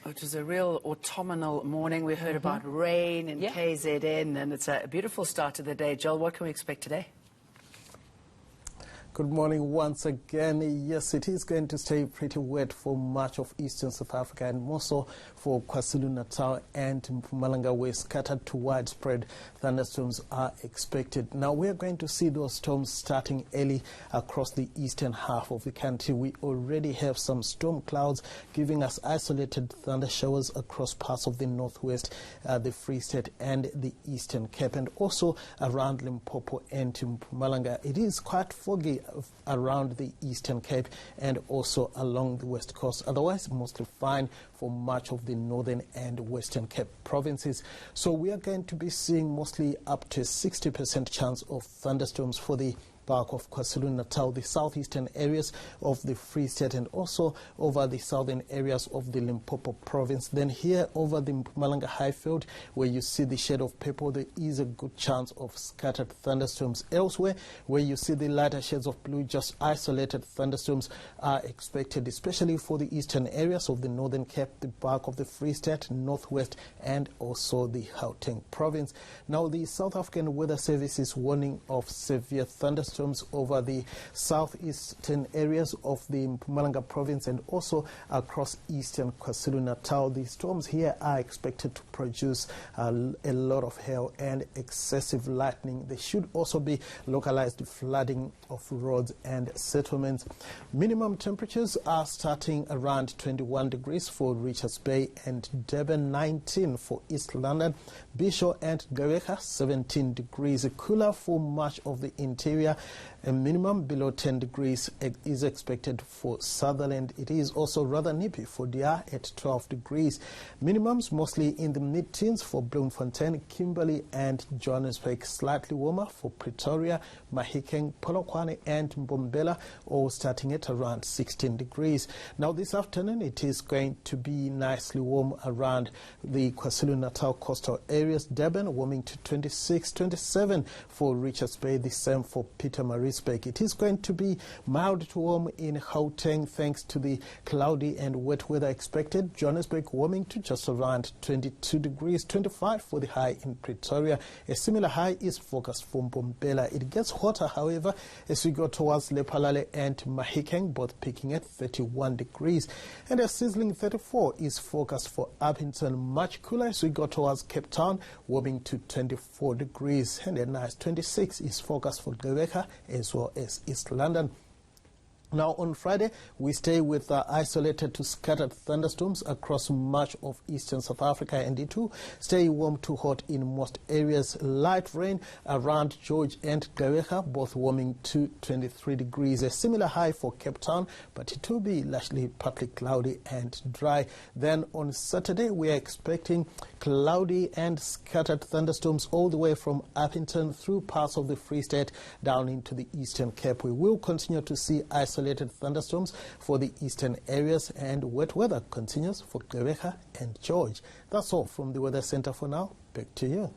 It was a real autumnal morning. We heard about rain in KZN, and it's a beautiful start to the day. Joel, what can we expect today? Good morning once again. Yes, it is going to stay pretty wet for much of eastern South Africa and more so for KwaZulu-Natal and Mpumalanga, where scattered to widespread thunderstorms are expected. Now, we are going to see those storms starting early across the eastern half of the country. We already have some storm clouds giving us isolated thunder showers across parts of the northwest, the Free State and the Eastern Cape, and also around Limpopo and Mpumalanga. It is quite foggy around the Eastern Cape and also along the West Coast. Otherwise, mostly fine for much of the Northern and Western Cape provinces. So we are going to be seeing mostly up to 60% chance of thunderstorms for the bulk of KwaZulu-Natal, the southeastern areas of the Free State, and also over the southern areas of the Limpopo province. Then here over the Mpumalanga Highfield, where you see the shade of purple, there is a good chance of scattered thunderstorms. Elsewhere, where you see the lighter shades of blue, just isolated thunderstorms are expected, especially for the eastern areas of the Northern Cape, the bulk of the Free State, Northwest, and also the Gauteng province. Now, the South African Weather Service is warning of severe thunderstorms over the southeastern areas of the Mpumalanga province and also across eastern KwaZulu-Natal. The storms here are expected to produce a lot of hail and excessive lightning. There should also be localized flooding of roads and settlements. Minimum temperatures are starting around 21 degrees for Richards Bay and Durban, 19 for East London, Bishop and Gqeberha, 17 degrees. Cooler for much of the interior. A minimum below 10 degrees is expected for Sutherland. It is also rather nippy for DR at 12 degrees. Minimums mostly in the mid-teens for Bloemfontein, Kimberley and Johannesburg. Slightly warmer for Pretoria, Mahikeng, Polokwane and Mbombela, all starting at around 16 degrees. Now this afternoon it is going to be nicely warm around the KwaZulu-Natal coastal areas. Durban warming to 26, 27 for Richards Bay, the same for Pietermaritzburg. It is going to be mild to warm in Gauteng thanks to the cloudy and wet weather expected. Johannesburg warming to just around 22 degrees, 25 for the high in Pretoria. A similar high is forecast for Mbombela. It gets hotter, however, as we go towards Lephalale and Mahikeng, both peaking at 31 degrees. And a sizzling 34 is forecast for Upington. Much cooler as we go towards Cape Town, warming to 24 degrees. And a nice 26 is forecast for Gqeberha as well as East London. Now on Friday, we stay with isolated to scattered thunderstorms across much of eastern South Africa, and it will stay warm to hot in most areas. Light rain around George and Gqeberha, both warming to 23 degrees. A similar high for Cape Town, but it will be largely partly cloudy and dry. Then on Saturday, we are expecting cloudy and scattered thunderstorms all the way from Upington through parts of the Free State down into the Eastern Cape. We will continue to see isolated thunderstorms for the eastern areas, and wet weather continues for Gqeberha and George. That's all from the Weather Center for now. Back to you.